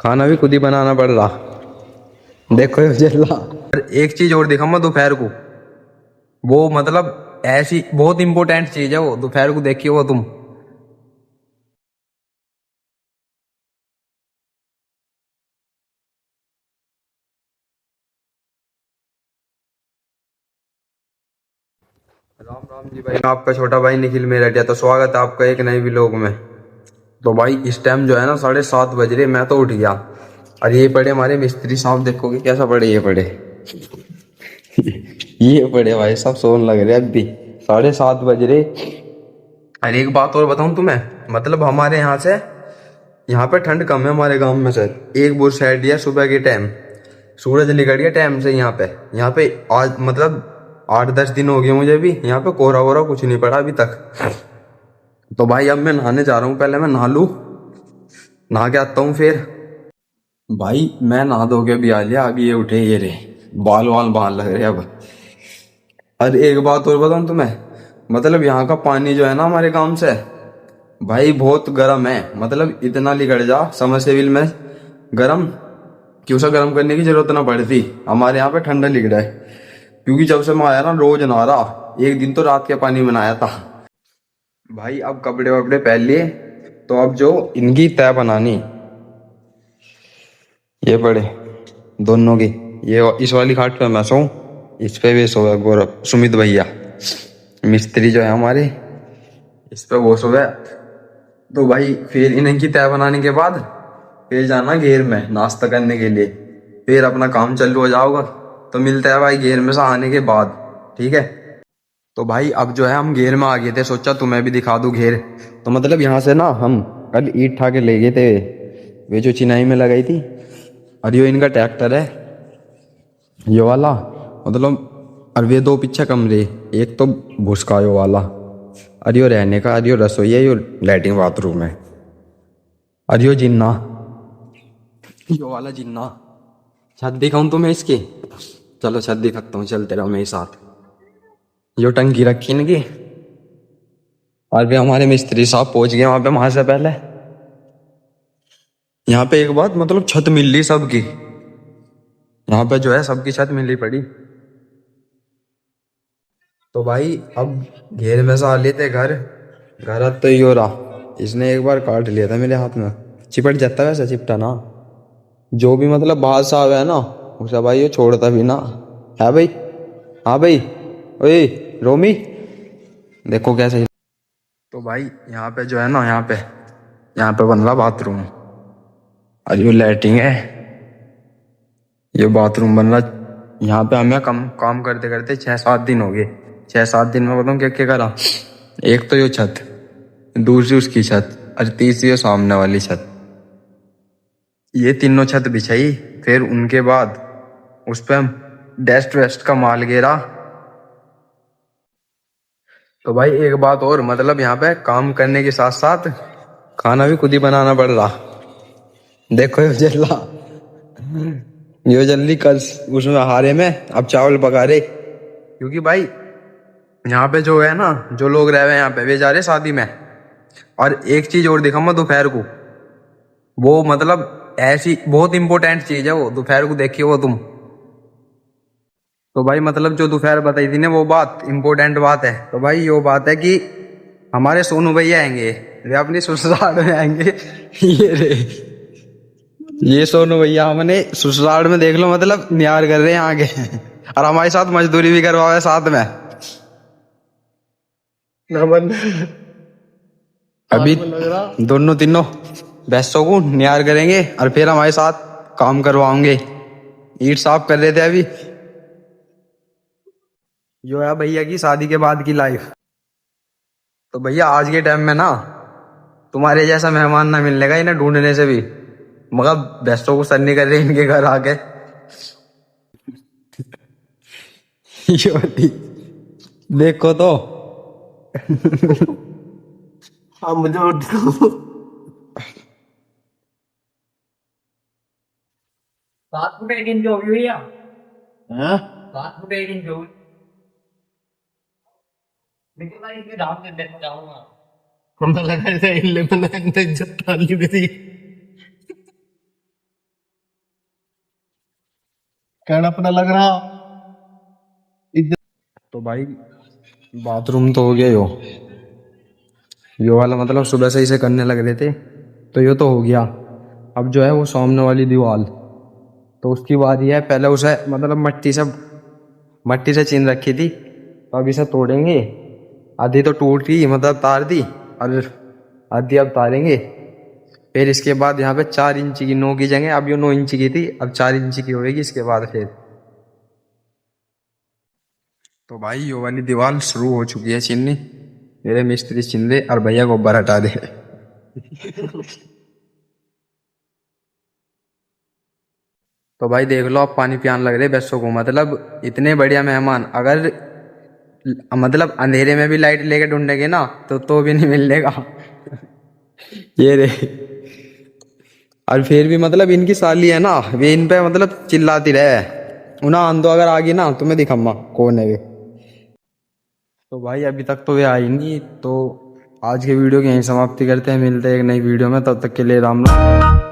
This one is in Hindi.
खाना भी खुद ही बनाना पड़ रहा। देखो ये जल्ला। और एक चीज और दिखाऊंगा दोपहर को, वो मतलब ऐसी बहुत इंपॉर्टेंट चीज है वो, दोपहर को देखिए वो तुम। राम राम जी भाई, मैं आपका छोटा भाई निखिल मेरठिया। तो स्वागत है आपका एक नए व्लॉग में। तो भाई इस टाइम जो है ना 7:30 बज रहे, मैं तो उठ गया। और ये पड़े हमारे मिस्त्री साहब, देखोगे कैसा पड़े ये पड़े। ये पड़े भाई सब सोन लग रहे अब भी। 7:30 बज रहे। और एक बात और बताऊं तुम्हें, मतलब हमारे यहाँ से, यहाँ पे ठंड कम है हमारे गांव में सर। एक बुर साइड दिया सुबह के टाइम, सूरज निकल गया टाइम से। यहाँ पे आज मतलब 8-10 दिन हो गए मुझे भी। यहाँ पे कोहरा वोहरा कुछ नहीं पड़ा अभी तक। तो भाई अब मैं नहाने जा रहा हूँ, पहले मैं नहा लूँ, नहा के आता हूँ फिर। भाई मैं नहा धो के भी आ लिया, अभी ये उठे ये रे, बाल वाल बाल लग रहे अब। और एक बात और बताऊँ तुम्हें, मतलब यहाँ का पानी जो है ना हमारे गांव से, भाई बहुत गर्म है। मतलब इतना लिगड़ जा समरसेबिल में गर्म कि उसे गर्म करने की जरूरत ना पड़ती। हमारे यहाँ पे ठंडा लिगड़ा है, क्योंकि जब से मैं आया ना रोज नहा रहा। एक दिन तो रात के पानी में नहाया था। भाई अब कपड़े वपड़े पहन लिए, तो अब जो इनकी तय बनानी, ये पड़े दोनों की। ये इस वाली खाट पे मैं सोऊं, इस पे भी सोया गौरव सुमित भैया मिस्त्री जो है हमारे, इस पे वो सोया। तो भाई फिर इनकी तय बनाने के बाद फिर जाना घेर में नाश्ता करने के लिए, फिर अपना काम चालू हो जाओगा। तो मिलता है भाई घेर में से आने के बाद, ठीक है। तो भाई अब जो है हम घेर में आ गए थे, सोचा तुम्हें भी दिखा दूं घेर। तो मतलब यहाँ से ना हम कल ईंट उठा के ले गए थे, वे जो चिनाई में लगाई थी। और ये इनका ट्रैक्टर है ये वाला, मतलब। और वे दो पीछे कमरे, एक तो भुसकायो वाला, और यो रहने का, और यो रसोई है, यो लैट्रिन बाथरूम है। और यो जिन्ना, यो वाला जिन्ना। छत दिखाऊं तुम्हें इसकी? चलो छत दिखाता हूँ, चलते रहो मेरे साथ। यो टंकी रखी इनकी। और भी हमारे मिस्त्री साहब पहुंच गए वहां पे वहां से पहले। यहाँ पे एक बात, मतलब छत मिल रही सबकी। यहाँ पे जो है सबकी छत मिल रही पड़ी। तो भाई अब घेर में से आ लेते घर। घर अब तो यो रहा, इसने एक बार काट लिया था मेरे हाथ में। चिपट जाता है वैसे, चिपटा ना। जो भी मतलब बाहर साहब है ना, उसे भाई ये छोड़ता भी ना है भाई। हाँ भाई, ओए रोमी, देखो कैसे। तो भाई यहाँ पे जो है ना, यहाँ पे बन रहा बाथरूम। और ये लैट्रिन है, ये बाथरूम बन रहा। यहाँ पे हमें कम काम करते करते 6-7 दिन हो गए। 6-7 दिन में बताऊँ क्या क्या करा। एक तो ये छत, दूसरी उसकी छत, और तीसरी ये सामने वाली छत। ये तीनों छत बिछाई, फिर उनके बाद उस पे हम डस्ट वेस्ट का माल गिरा। तो भाई एक बात और, मतलब यहाँ पे काम करने के साथ साथ खाना भी खुद ही बनाना पड़ रहा। देखो ये जल्ला, ये जल्दी कल उसमें हारे में अब चावल पका रहे। क्योंकि भाई यहाँ पे जो है ना, जो लोग रह रहे हैं यहाँ पे, वे जा रहे शादी में। और एक चीज और दिखाऊंगा दोपहर को, वो मतलब ऐसी बहुत इंपॉर्टेंट चीज है वो, दोपहर को देखिए वो तुम। तो भाई मतलब जो दोपहर बताई थी ना, वो बात इंपॉर्टेंट बात है। तो भाई यो बात है कि हमारे सोनू भैया आएंगे, वे अपनी ससुराल में आएंगे। ये रे, ये सोनू भैया हमने ससुराल में देख लो, मतलब न्यार कर रहे हैं आगे। और हमारे साथ मजदूरी भी करवावे साथ में। नमन अभी हाथ में लग रहा। दोनों तीनों भैंसों को न्यार करेंगे और फिर हमारे साथ काम करवाओगे। ईंट साफ कर रहे थे अभी। जो है भैया की शादी के बाद की लाइफ। तो भैया आज के टाइम में ना तुम्हारे जैसा मेहमान ना मिलने का, इन्हें ढूंढने से भी। मगर भैंसों को सन्नी कर रहे हैं इनके घर आके। ये वाली देखो तो। हाँ मुझे उठ- सात फुट 1 इंच होगी भैया। हाँ? 7 फुट 1 इंच होगी। लेकिन भाई इसके दाम से देख जाऊंगा। हमने लगा इसे इल्ले में इज्जत डाली मेरी। कहना अपना लग रहा। तो भाई बाथरूम तो हो गया यो वाला, मतलब सुबह से इसे करने लग रहे थे तो यो तो हो गया। अब जो है वो सामने वाली दीवार, तो उसकी बारी है। पहले उसे मतलब मट्टी से चीन रखी थी, तो अब इसे तोड़ेंगे। आधी तो टूट गई, मतलब तार दी, और आधी अब तारेंगे। फिर इसके बाद यहाँ पे 4 इंच की 9 की जगह, अब यो 9 इंच की थी, अब 4 इंच की होगी इसके बाद फिर। तो भाई यो वाली दीवार शुरू हो चुकी है छीननी। मेरे मिस्त्री छीन दे और भैया गोबर हटा दे। तो भाई देख लो, अब पानी पियान लग रहे बच्चों को, मतलब इतने बढ़िया मेहमान। अगर मतलब अंधेरे में भी लाइट लेके ढूंढेंगे ना तो भी नहीं मिलेगा। ये रे। और फिर भी मतलब इनकी साली है ना, वे इन पे मतलब चिल्लाती रहे, उन्हें आंदो अगर आ गई ना तुम्हें दिखम्मा कौन है वे। तो भाई अभी तक तो वे आई नहीं, तो आज के वीडियो की यहीं समाप्ति करते हैं। मिलते हैं एक नई वीडियो में, तब तक के लिए राम राम।